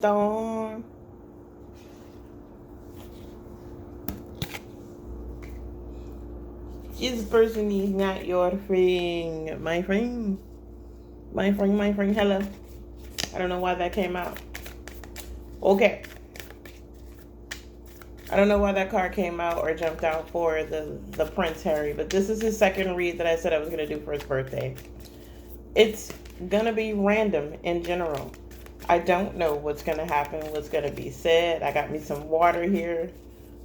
Storm. This person is not your friend. My friend. My friend. Hello. I don't know why that came out. Okay. I don't know why that card came out or jumped out for the Prince Harry, but this is his second read that I said I was going to do for his birthday. It's going to be random in general. I don't know what's going to happen, what's going to be said. I got me some water here.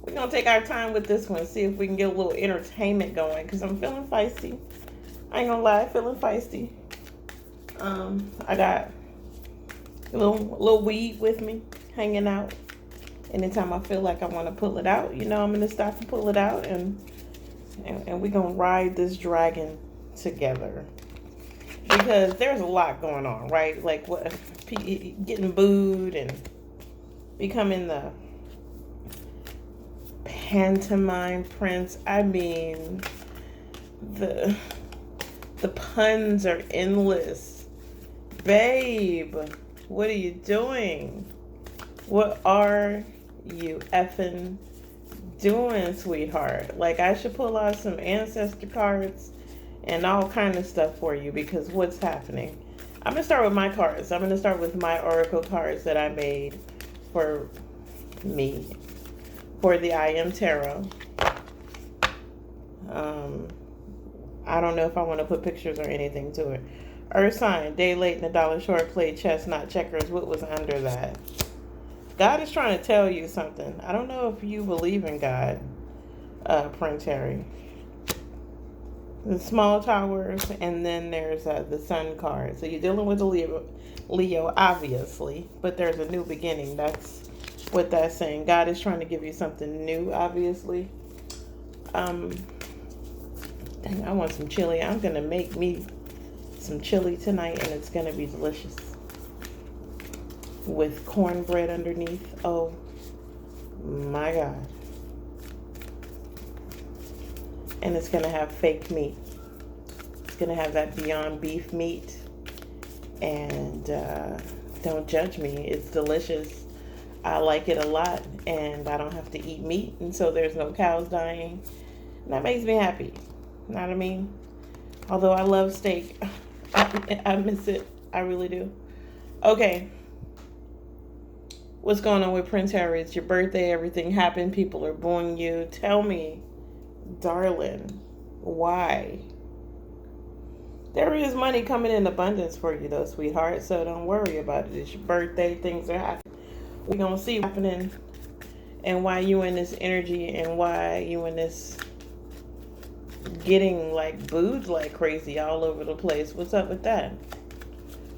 We're going to take our time with this one, see if we can get a little entertainment going, because I'm feeling feisty. I ain't going to lie, feeling feisty. I got a little weed with me, hanging out. Anytime I feel like I want to pull it out, I'm going to stop and pull it out, and we're going to ride this dragon together. Because there's a lot going on, right? Like getting booed and becoming the pantomime prince. I mean, the puns are endless. Babe, what are you doing? What are you effing doing, sweetheart? Like, I should pull out some ancestor cards and all kind of stuff for you, because what's happening? I'm going to start with my cards. I'm going to start with my oracle cards that I made for me, for the I Am Tarot. I don't know if I want to put pictures or anything to it. Earth sign, day late and a dollar short, played chess, not checkers. What was under that? God is trying to tell you something. I don't know if you believe in God, Prince Harry. The small towers, and then there's the sun card. So you're dealing with a Leo, obviously, but there's a new beginning. That's what that's saying. God is trying to give you something new, obviously. Dang, I want some chili. I'm gonna make me some chili tonight, and it's gonna be delicious with cornbread underneath. Oh my God. And it's gonna have fake meat. It's gonna have that Beyond Beef meat. And don't judge me, it's delicious. I like it a lot, and I don't have to eat meat, and so there's no cows dying. And that makes me happy. You know what I mean? Although I love steak, I miss it. I really do. Okay. What's going on with Prince Harry? It's your birthday. Everything happened. People are booing you. Tell me, darling, why? There is money coming in abundance for you, though, sweetheart. So don't worry about it. It's your birthday. Things are happening. We're going to see what's happening and why you in this energy and why you in this getting like booed like crazy all over the place. What's up with that?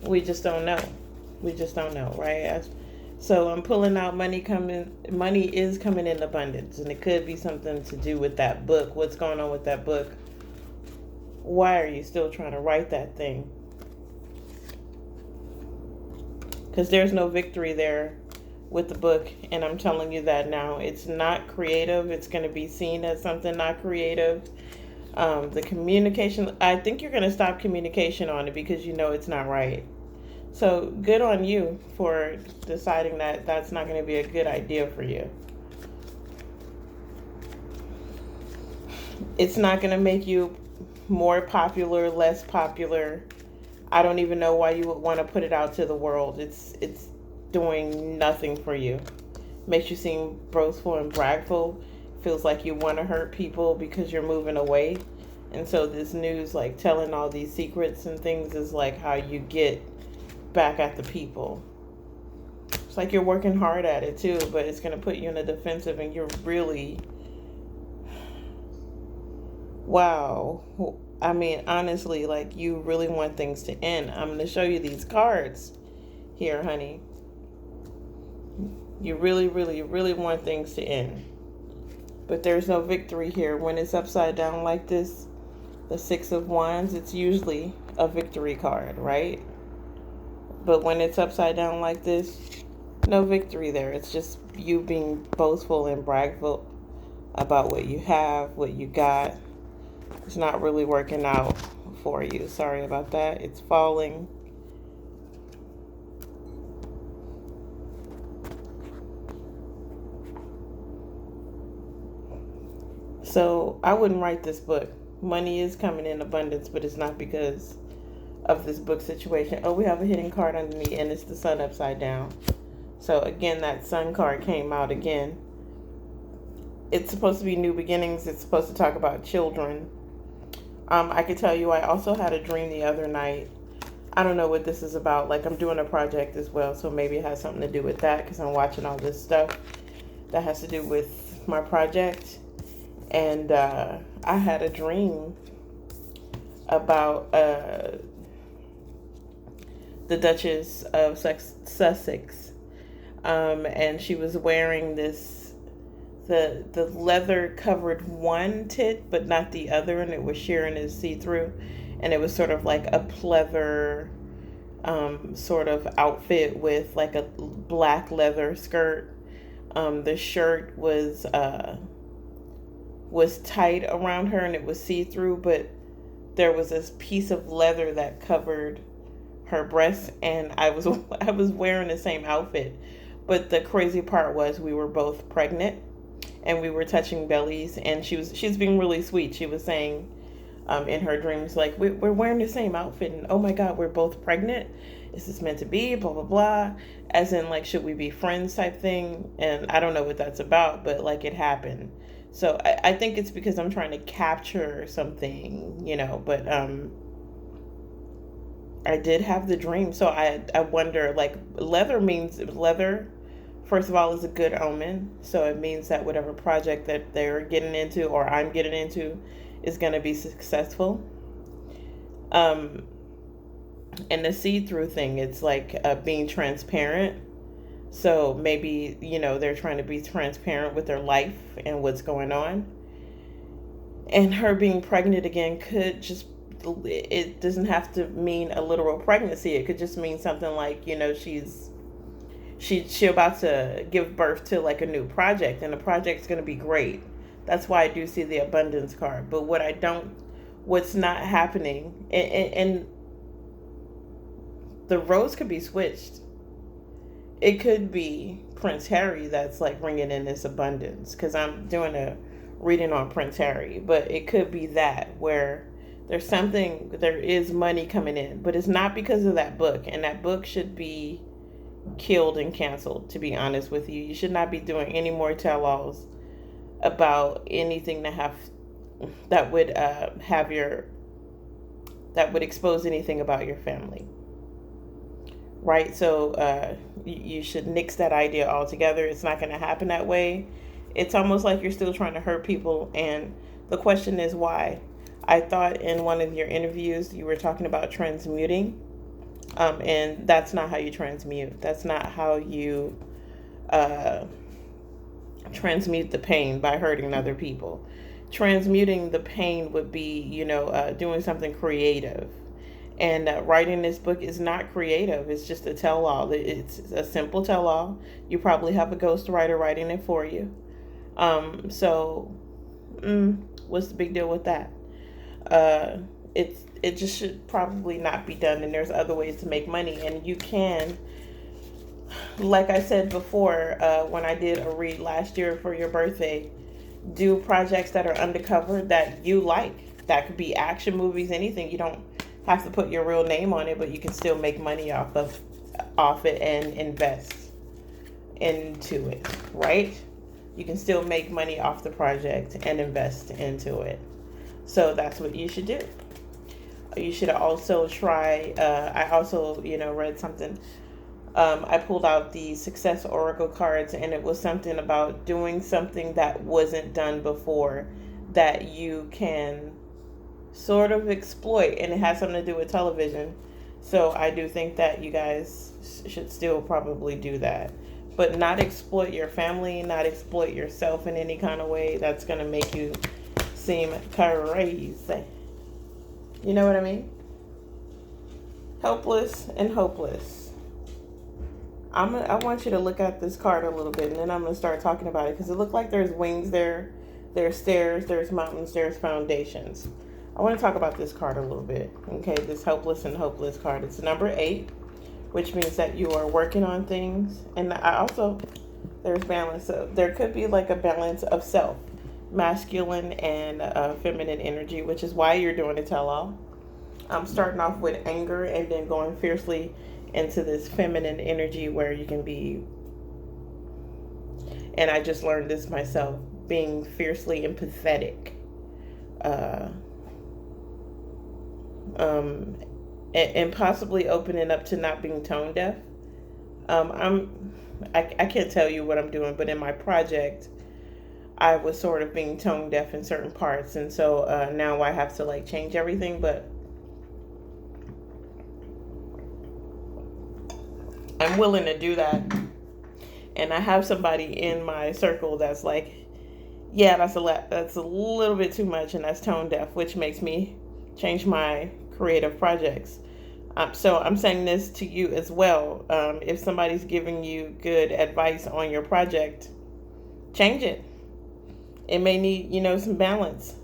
We just don't know. We just don't know, right? So I'm pulling out money is coming in abundance, and it could be something to do with that book. What's going on with that book? Why are you still trying to write that thing? Because there's no victory there with the book, and I'm telling you that now. It's not creative. It's going to be seen as something not creative. The communication, I think you're going to stop communication on it because it's not right. So good on you for deciding that that's not going to be a good idea for you. It's not going to make you more popular, less popular. I don't even know why you would want to put it out to the world. It's doing nothing for you. Makes you seem boastful and bragful. Feels like you want to hurt people because you're moving away. And so this news, like telling all these secrets and things, is like how you get back at the people. It's like you're working hard at it too, but it's going to put you in a defensive, and you're really, wow. I mean, honestly, like, you really want things to end. I'm going to show you these cards here, honey. You really, really, really want things to end. But there's no victory here. When it's upside down like this, the Six of Wands, it's usually a victory card, right? But when it's upside down like this, no victory there. It's just you being boastful and bragful about what you have, what you got. It's not really working out for you. Sorry about that. It's falling. So I wouldn't write this book. Money is coming in abundance, but it's not because of this book situation. Oh, we have a hidden card underneath, and it's the sun upside down. So again, that sun card came out again. It's supposed to be new beginnings. It's supposed to talk about children. I could tell you I also had a dream the other night. I don't know what this is about. Like, I'm doing a project as well, so maybe it has something to do with that because I'm watching all this stuff that has to do with my project. And I had a dream about the Duchess of Sussex. And she was wearing the leather covered one tit, but not the other, and it was sheer and is see-through. And it was sort of like a pleather sort of outfit with like a black leather skirt. The shirt was tight around her and it was see-through, but there was this piece of leather that covered her breasts, and I was wearing the same outfit. But the crazy part was we were both pregnant and we were touching bellies, and she's being really sweet. She was saying in her dreams, like, we're wearing the same outfit, and oh my God, we're both pregnant. Is this meant to be? Blah, blah, blah. As in, like, should we be friends type thing? And I don't know what that's about, but like, it happened. So I think it's because I'm trying to capture something, but I did have the dream. So I wonder, like, leather, first of all, is a good omen. So it means that whatever project that they're getting into or I'm getting into is going to be successful. And the see-through thing, it's like being transparent. So maybe, they're trying to be transparent with their life and what's going on. And her being pregnant again could just, it doesn't have to mean a literal pregnancy. It could just mean something like, she's about to give birth to like a new project, and the project's going to be great. That's why I do see the abundance card. But what's not happening, and the roles could be switched. It could be Prince Harry that's like bringing in this abundance, because I'm doing a reading on Prince Harry, but it could be that where there is money coming in, but it's not because of that book, and that book should be killed and canceled, to be honest with you. You should not be doing any more tell-alls about anything that would expose anything about your family. Right? So you should nix that idea altogether. It's not going to happen that way. It's almost like you're still trying to hurt people, and the question is why. I thought in one of your interviews you were talking about transmuting, and that's not how you transmute. That's not how you transmute the pain, by hurting other people. Transmuting the pain would be, doing something creative. And writing this book is not creative. It's just a tell-all. It's a simple tell-all. You probably have a ghostwriter writing it for you. So what's the big deal with that? It just should probably not be done. And there's other ways to make money. And you can, like I said before, when I did a read last year for your birthday, do projects that are undercover that you like. That could be action movies, anything. You don't have to put your real name on it, but you can still make money off it and invest into it, right? You can still make money off the project and invest into it. So that's what you should do. You should also try, I also, read something. I pulled out the Success Oracle cards, and it was something about doing something that wasn't done before that you can sort of exploit, and it has something to do with television. So I do think that you guys should still probably do that, but not exploit your family, not exploit yourself in any kind of way that's going to make you seem crazy. You know what I mean? Helpless and hopeless. I want you to look at this card a little bit, and then I'm going to start talking about it, because it looked like there's wings there, there's stairs, there's mountains, there's foundations. I want to talk about this card a little bit. Okay, this helpless and hopeless card. It's number 8, which means that you are working on things. And there's balance. So there could be like a balance of self. masculine and feminine energy, which is why you're doing a tell-all. I'm starting off with anger and then going fiercely into this feminine energy where you can be, and I just learned this myself, being fiercely empathetic. Uh, and possibly opening up to not being tone deaf. I can't tell you what I'm doing, but in my project, I was sort of being tone deaf in certain parts, and so now I have to like change everything. But I'm willing to do that, and I have somebody in my circle that's like, yeah, that's a little bit too much, and that's tone deaf, which makes me change my creative projects. So I'm saying this to you as well. If somebody's giving you good advice on your project, change it. It may need, some balance,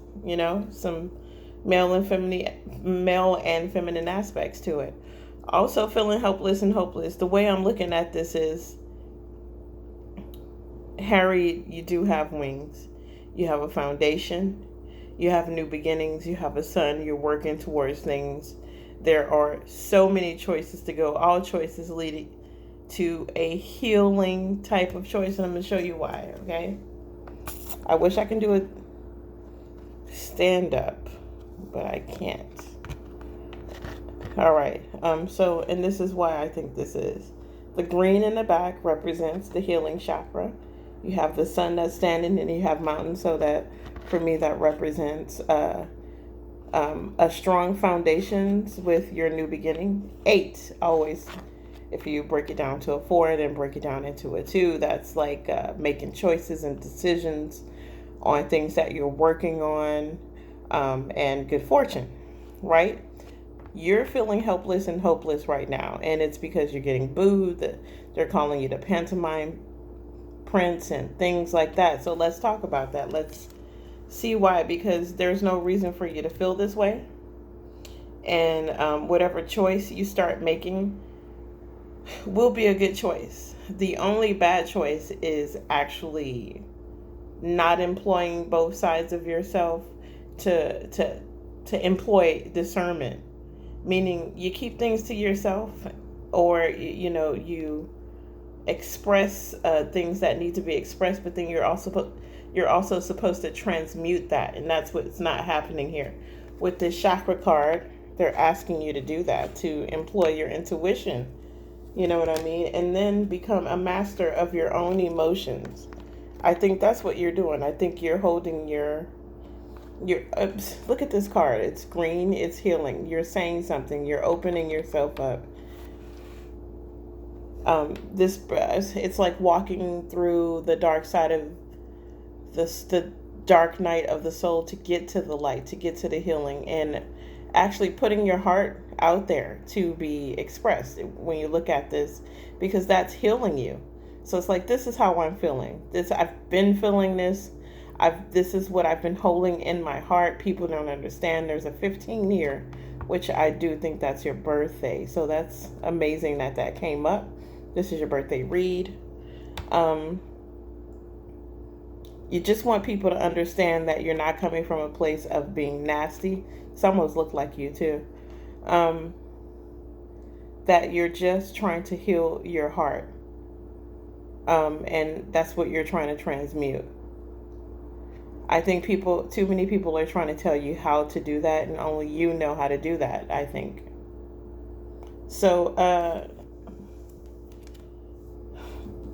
some male and feminine aspects to it. Also feeling helpless and hopeless. The way I'm looking at this is, Harry, you do have wings. You have a foundation. You have new beginnings. You have a son. You're working towards things. There are so many choices to go. All choices leading to a healing type of choice. And I'm going to show you why, okay? I wish I can do it stand up, but I can't. All right. And this is why I think this is. The green in the back represents the healing chakra. You have the sun that's standing, and you have mountains. So that, for me, that represents a strong foundations with your new beginning. 8, always. If you break it down to a 4 and then break it down into a 2, that's like making choices and decisions on things that you're working on, and good fortune, right? You're feeling helpless and hopeless right now, and it's because you're getting booed. They're calling you the pantomime prince and things like that. So let's talk about that. Let's see why, because there's no reason for you to feel this way. And whatever choice you start making will be a good choice. The only bad choice is actually not employing both sides of yourself to employ discernment, meaning you keep things to yourself, or you express things that need to be expressed, but then you're also supposed to transmute that, and that's what's not happening here. With this chakra card, they're asking you to do that, to employ your intuition, you know what I mean, and then become a master of your own emotions. I think that's what you're doing. I think you're holding your look at this card. It's green, it's healing. You're saying something, you're opening yourself up. It's like walking through the dark side of the dark night of the soul to get to the light, to get to the healing, and actually putting your heart out there to be expressed when you look at this, because that's healing you. So it's like, this is how I'm feeling. I've been feeling this. This is what I've been holding in my heart. People don't understand. There's a 15 here, which I do think that's your birthday. So that's amazing that came up. This is your birthday read. You just want people to understand that you're not coming from a place of being nasty. Some of us look like you too. That you're just trying to heal your heart. And that's what you're trying to transmute. I think too many people are trying to tell you how to do that, and only you know how to do that, I think. So,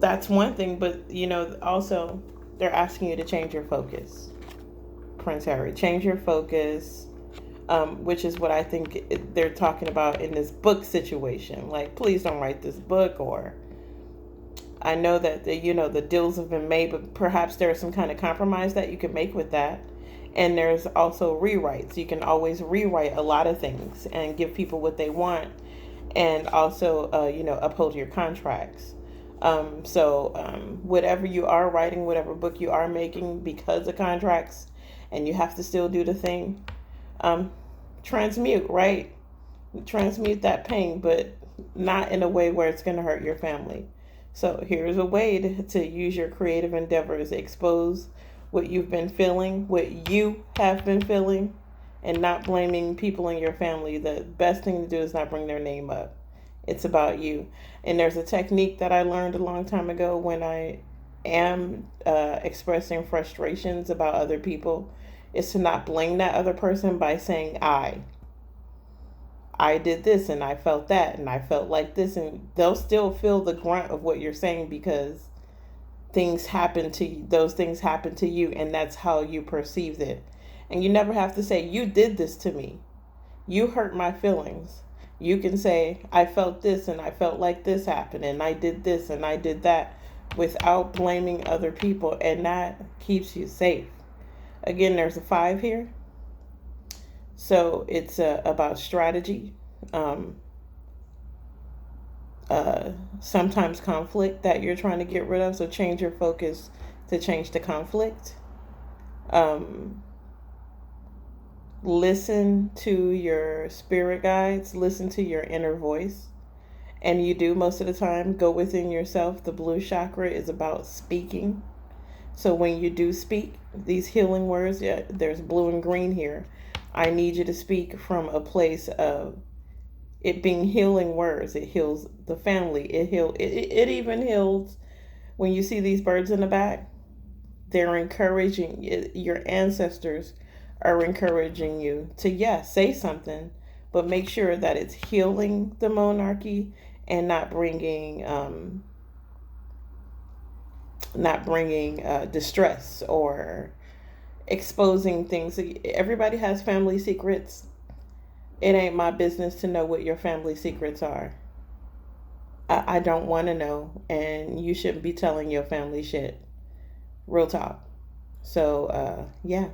that's one thing, but also they're asking you to change your focus. Prince Harry, change your focus, which is what I think they're talking about in this book situation. Like, please don't write this book, or I know that the deals have been made, but perhaps there's some kind of compromise that you can make with that. And there's also rewrites. You can always rewrite a lot of things and give people what they want, and also uphold your contracts. Whatever you are writing, whatever book you are making, because of contracts, and you have to still do the thing, transmute, right? Transmute that pain, but not in a way where it's going to hurt your family. So here's a way to use your creative endeavors, expose what you've been feeling, what you have been feeling, and not blaming people in your family. The best thing to do is not bring their name up. It's about you. And there's a technique that I learned a long time ago when I am expressing frustrations about other people, is to not blame that other person by saying I did this and I felt that and I felt like this, and they'll still feel the grunt of what you're saying because those things happen to you, and that's how you perceive it. And you never have to say you did this to me, you hurt my feelings. You can say I felt this and I felt like this happened and I did this and I did that without blaming other people, and that keeps you safe. Again, there's a 5 here, so it's about strategy, um, sometimes conflict that you're trying to get rid of, so change your focus to change the conflict. Listen to your spirit guides, listen to your inner voice. And you do most of the time go within yourself. The blue chakra is about speaking. So when you do speak these healing words, yeah, there's blue and green here. I need you to speak from a place of it being healing words. It heals the family. It even heals when you see these birds in the back. They're encouraging, your ancestors are encouraging you to, yes, say something, but make sure that it's healing the monarchy and not bringing distress or exposing things. Everybody has family secrets. It ain't my business to know what your family secrets are. I don't want to know, and you shouldn't be telling your family shit. Real talk. So, yeah.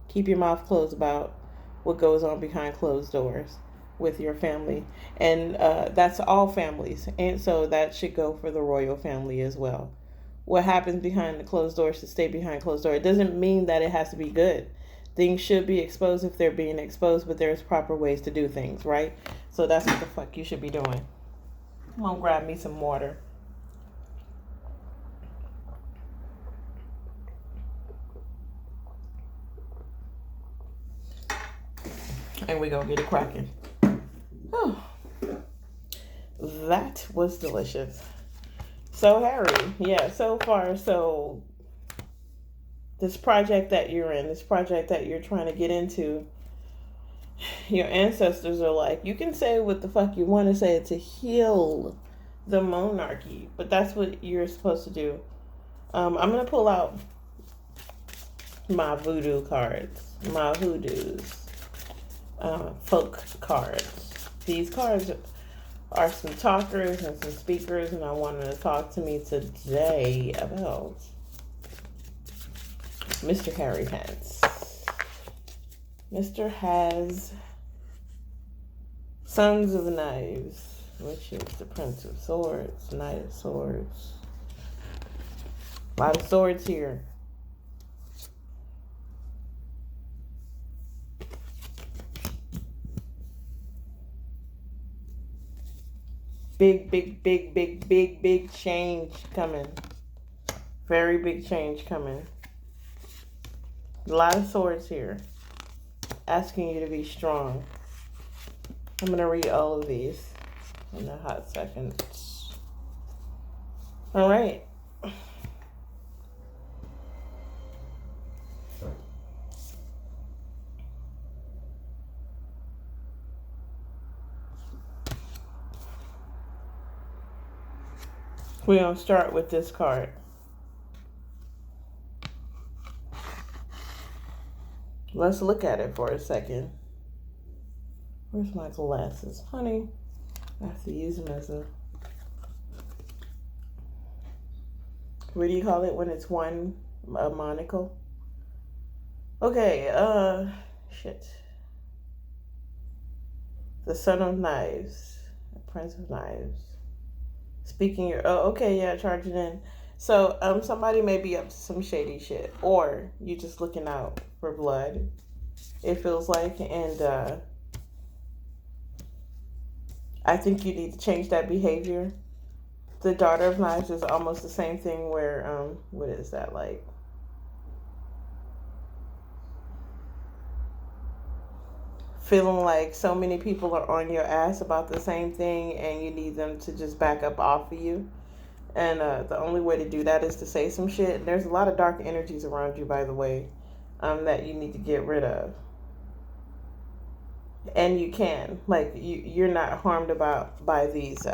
Keep your mouth closed about what goes on behind closed doors with your family. And that's all families. And so that should go for the royal family as well. What happens behind the closed door should stay behind closed door. It doesn't mean that it has to be good. Things should be exposed if they're being exposed, but there's proper ways to do things, right? So that's what the fuck you should be doing. I'm gonna grab me some water. And we gonna get it cracking. Oh, that was delicious. So Harry, yeah, so far, so this project that you're in, this project that you're trying to get into, your ancestors are like, you can say what the fuck you want to say to heal the monarchy, but that's what you're supposed to do. I'm gonna pull out my voodoo cards, my hoodoos. Folk cards. These cards are some talkers and some speakers, and I want them to talk to me today about Mr. Harry Hance. Mr. has Sons of Knives, which is the Prince of Swords, Knight of Swords. A lot of swords here. Big change coming. Very big change coming. A lot of swords here. Asking you to be strong. I'm going to read all of these in a hot second. All right. We're going to start with this card. Let's look at it for a second. Where's my glasses? Honey, I have to use them as a... What do you call it when it's a monocle? Okay, shit. The Son of Knives. The Prince of Knives. Speaking your... Oh, okay, yeah, charge it in. So, somebody may be up to some shady shit. Or you just looking out for blood, it feels like. And, I think you need to change that behavior. The Daughter of Knives is almost the same thing where, what is that like? feeling like so many people are on your ass about the same thing and you need them to just back up off of you. And the only way to do that is to say some shit. There's a lot of dark energies around you, by the way, that you need to get rid of. And you can. Like, you're not harmed by these.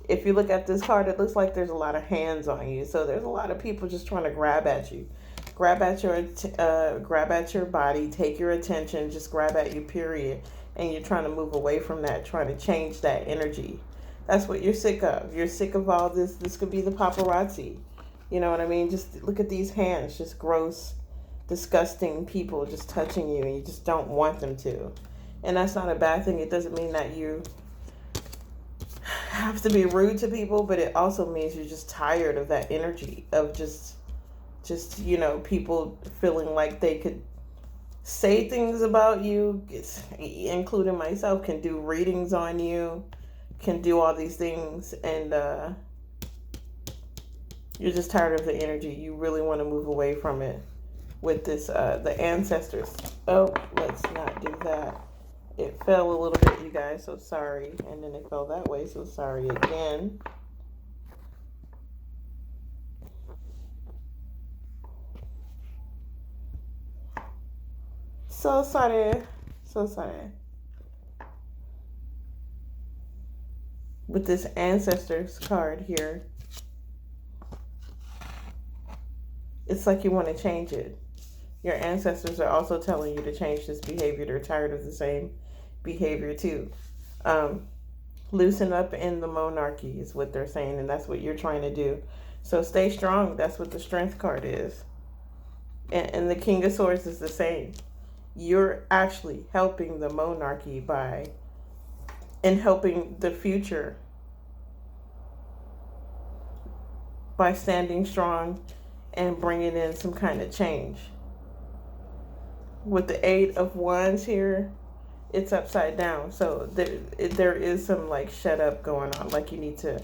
If you look at this card, it looks like there's a lot of hands on you. So there's a lot of people just trying to grab at you. Grab at your body, take your attention, just grab at you, period. And you're trying to move away from that, trying to change that energy. That's what you're sick of. You're sick of all this. This could be the paparazzi. You know what I mean? Just look at these hands, just gross, disgusting people just touching you, and you just don't want them to. And that's not a bad thing. It doesn't mean that you have to be rude to people, but it also means you're just tired of that energy of just people feeling like they could say things about you, including myself, can do readings on you, can do all these things, and you're just tired of the energy. You really want to move away from it with this, the ancestors. Oh, let's not do that. It fell a little bit, you guys, so sorry. And then it fell that way, so sorry again. So sorry. So sorry. With this ancestors card here, it's like you want to change it. Your ancestors are also telling you to change this behavior. They're tired of the same behavior too. Loosen up in the monarchy is what they're saying, and that's what you're trying to do. So stay strong. That's what the strength card is. And the King of Swords is the same. You're actually helping the monarchy and helping the future by standing strong and bringing in some kind of change. With the 8 of Wands here, it's upside down. So there is some like shut up going on. Like you need to,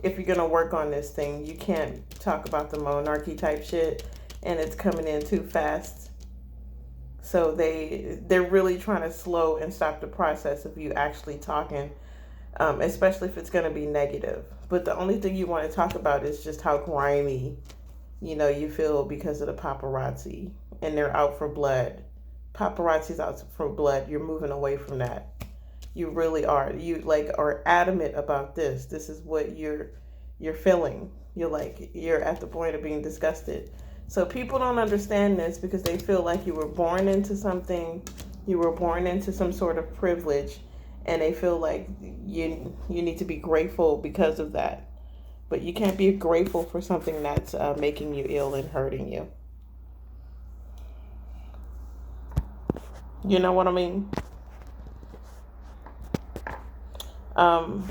if you're going to work on this thing, you can't talk about the monarchy type shit and it's coming in too fast. So they're really trying to slow and stop the process of you actually talking, especially if it's going to be negative. But the only thing you want to talk about is just how grimy, you feel because of the paparazzi, and they're out for blood. Paparazzi's out for blood. You're moving away from that. You really are. You are adamant about this. This is what you're feeling. You're at the point of being disgusted. So people don't understand this because they feel like you were born into something. You were born into some sort of privilege, and they feel like you need to be grateful because of that. But you can't be grateful for something that's making you ill and hurting you. You know what I mean? I'm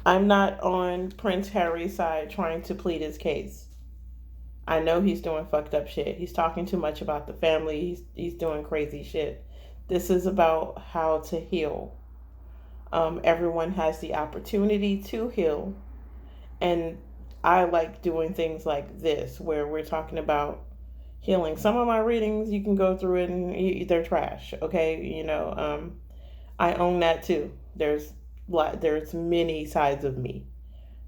not on Prince Harry's side trying to plead his case. I know he's doing fucked up shit. He's talking too much about the family. He's doing crazy shit. This is about how to heal. Everyone has the opportunity to heal. And I like doing things like this where we're talking about healing. Some of my readings, you can go through it and they're trash. Okay. I own that too. There's many sides of me.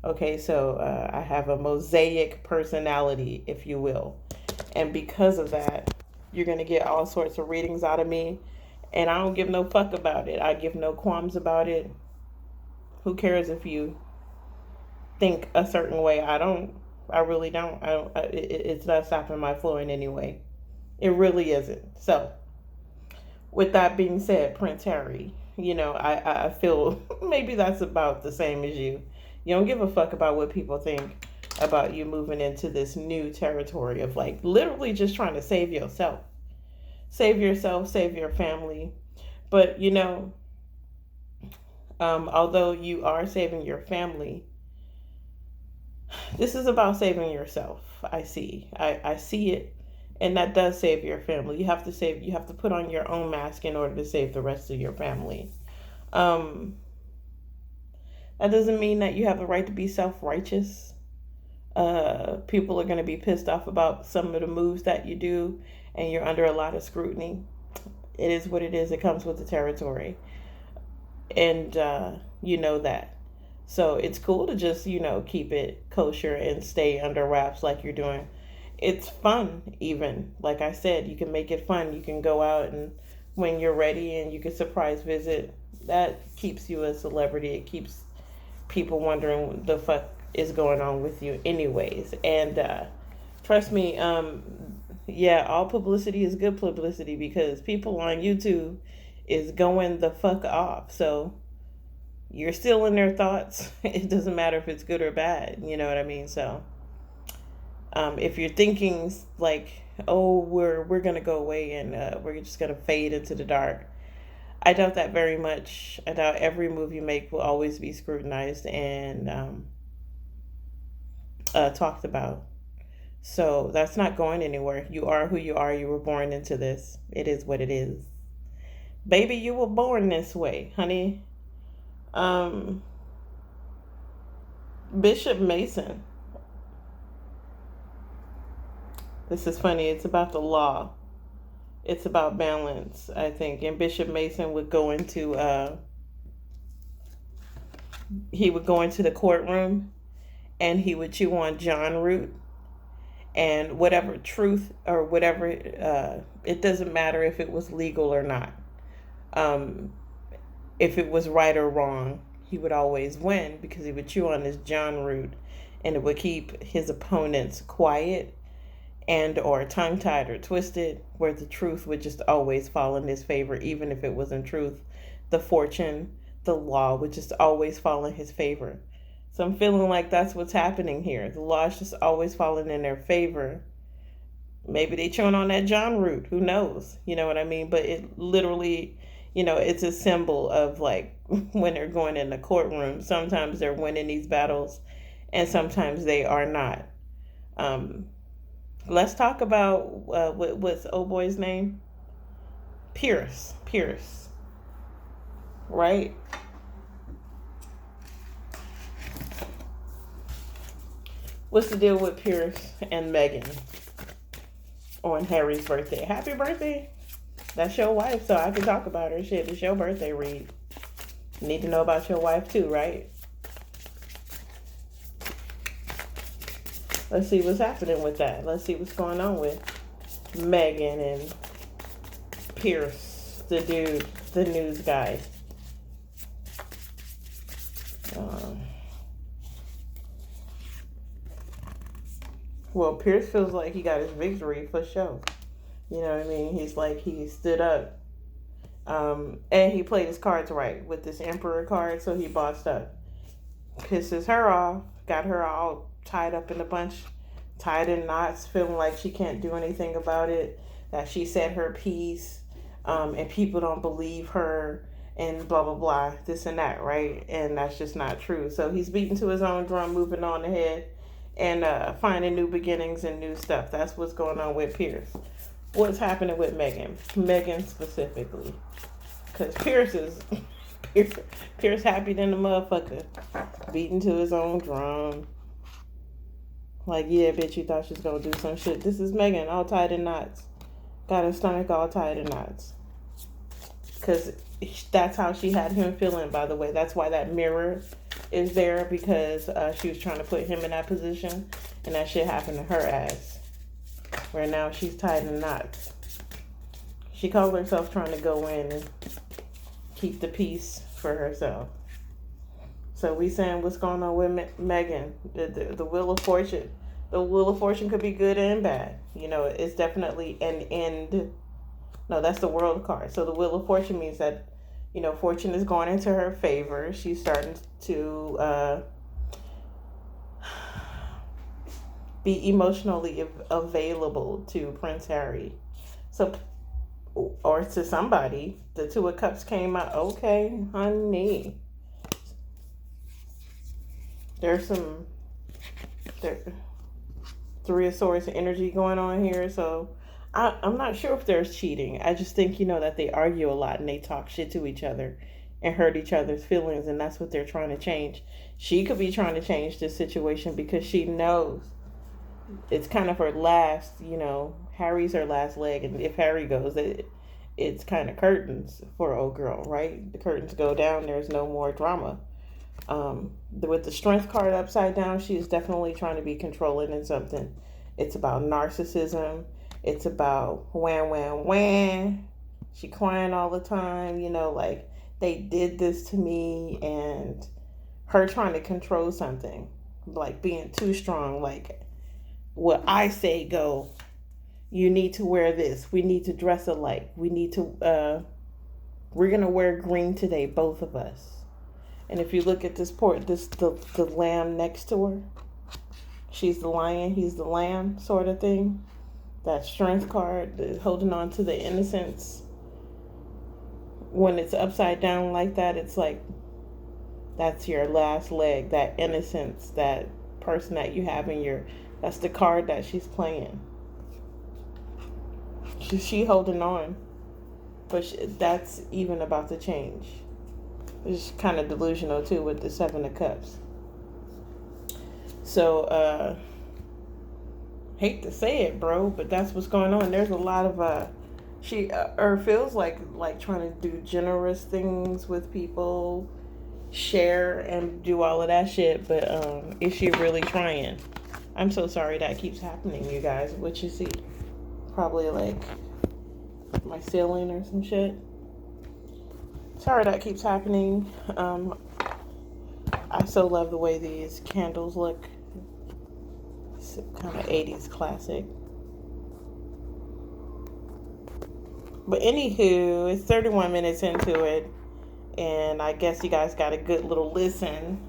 Okay. So, I have a mosaic personality, if you will. And because of that, you're going to get all sorts of readings out of me. And I don't give no fuck about it. I give no qualms about it. Who cares if you think a certain way? I don't. I really don't. It's not stopping my flow in any way. It really isn't. So, with that being said, Prince Harry, I feel maybe that's about the same as you. You don't give a fuck about what people think about you moving into this new territory of literally just trying to save yourself. Save yourself, save your family. But, although you are saving your family, this is about saving yourself. I see it. And that does save your family. You have to put on your own mask in order to save the rest of your family. That doesn't mean that you have the right to be self-righteous. People are going to be pissed off about some of the moves that you do, and you're under a lot of scrutiny. It is what it is. It comes with the territory. And you know that. So it's cool to just, keep it kosher and stay under wraps like you're doing. It's fun, even. Like I said, you can make it fun. You can go out and when you're ready and you can surprise visit. That keeps you a celebrity. It keeps people wondering what the fuck is going on with you, anyways. And trust me, yeah, all publicity is good publicity because people on YouTube is going the fuck off. So you're still in their thoughts. It doesn't matter if it's good or bad. You know what I mean? So if you're thinking like, oh, we're gonna go away and we're just gonna fade into the dark, I doubt that very much. I doubt every move you make will always be scrutinized and talked about. So that's not going anywhere. You are who you are. You were born into this. It is what it is. Baby, you were born this way, honey. Um, Bishop Mason. This is funny. It's about the law. It's about balance, I think. And Bishop Mason would go into the courtroom and he would chew on John root and whatever truth or whatever it doesn't matter if it was legal or not. If it was right or wrong, he would always win because he would chew on his John root and it would keep his opponents quiet and or tongue-tied or twisted, where the truth would just always fall in his favor. Even if it wasn't truth, the law would just always fall in his favor. So I'm feeling like that's what's happening here. The law is just always falling in their favor. Maybe they chewing on that John root, who knows, you know what I mean? But it literally, it's a symbol of like when they're going in the courtroom, sometimes they're winning these battles and sometimes they are not. Let's talk about what's old boy's name? Pierce, right? What's the deal with Pierce and Meghan on Harry's birthday? Happy birthday. That's your wife, so I can talk about her. Shit, it's your birthday, Reed. Need to know about your wife too, right? Let's see what's happening with that. Let's see what's going on with Meghan and Pierce, the dude, the news guy. Well, Pierce feels like he got his victory for sure. You know what I mean? He's like, he stood up. And he played his cards right with this Emperor card, so he bossed up. Pisses her off, got her all tied up in a bunch, tied in knots, feeling like she can't do anything about it, that she said her piece, and people don't believe her, and blah, blah, blah, this and that, right? And that's just not true. So he's beating to his own drum, moving on ahead, and finding new beginnings and new stuff. That's what's going on with Pierce. What's happening with Meghan? Meghan specifically. Because Pierce is... Pierce happy than the motherfucker. Beating to his own drum. Like, yeah, bitch, you thought she was going to do some shit. This is Meghan, all tied in knots. Got her stomach all tied in knots. Because that's how she had him feeling, by the way. That's why that mirror is there, because she was trying to put him in that position. And that shit happened to her ass. Where now she's tied in knots. She called herself trying to go in and keep the peace for herself. So we saying what's going on with Meghan, the Wheel of Fortune. The Wheel of Fortune could be good and bad. It's definitely an end. No, that's the World card. So the Wheel of Fortune means that, fortune is going into her favor. She's starting to be emotionally available to Prince Harry. So, or to somebody. The Two of Cups came out. Okay, honey. There's some Three of Swords energy going on here. So I'm not sure if there's cheating. I just think, that they argue a lot and they talk shit to each other and hurt each other's feelings. And that's what they're trying to change. She could be trying to change this situation because she knows it's kind of her last, Harry's her last leg. And if Harry goes, it's kind of curtains for old girl, right? The curtains go down, there's no more drama. With the strength card upside down, she's definitely trying to be controlling in something. It's about narcissism. It's about wham, wham, wham. She crying all the time, like they did this to me, and her trying to control something, like being too strong, like what I say go. You need to wear this. We need to dress alike. We're gonna wear green today, both of us. And if you look at the lamb next to her, she's the lion, he's the lamb, sort of thing. That strength card, holding on to the innocence. When it's upside down like that, it's like that's your last leg, that innocence, that person that you have that's the card that she's playing. She holding on, but that's even about to change. It's kind of delusional too with the Seven of Cups. So, hate to say it, bro, but that's what's going on. There's a lot of she feels like trying to do generous things with people, share and do all of that shit. But is she really trying? I'm so sorry that keeps happening, you guys. What you see? Probably like my ceiling or some shit. Sorry that keeps happening. I so love the way these candles look. It's kind of 80s classic. But anywho, it's 31 minutes into it, and I guess you guys got a good little listen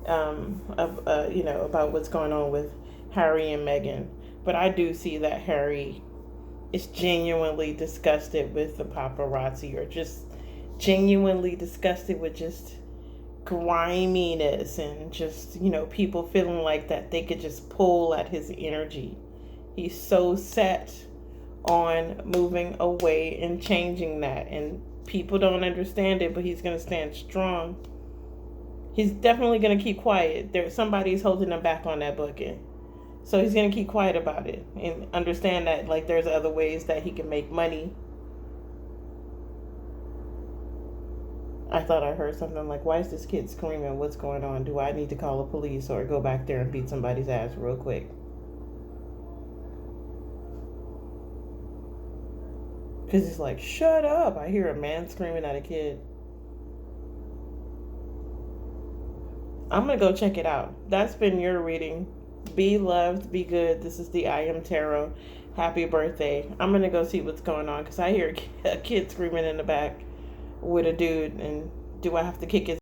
about what's going on with Harry and Meghan. But I do see that Harry is genuinely disgusted with the paparazzi, or just genuinely disgusted with just griminess and just, people feeling like that they could just pull at his energy. He's so set on moving away and changing that, and people don't understand it, but he's going to stand strong. He's definitely going to keep quiet. Somebody's holding him back on that booking. So he's going to keep quiet about it and understand that, like, there's other ways that he can make money. I thought I heard something like, why is this kid screaming? What's going on? Do I need to call the police or go back there and beat somebody's ass real quick? Because he's like, shut up. I hear a man screaming at a kid. I'm going to go check it out. That's been your reading. Be loved, be good. This is the I Am Tarot. Happy birthday. I'm going to go see what's going on because I hear a kid screaming in the back with a dude, and do I have to kick his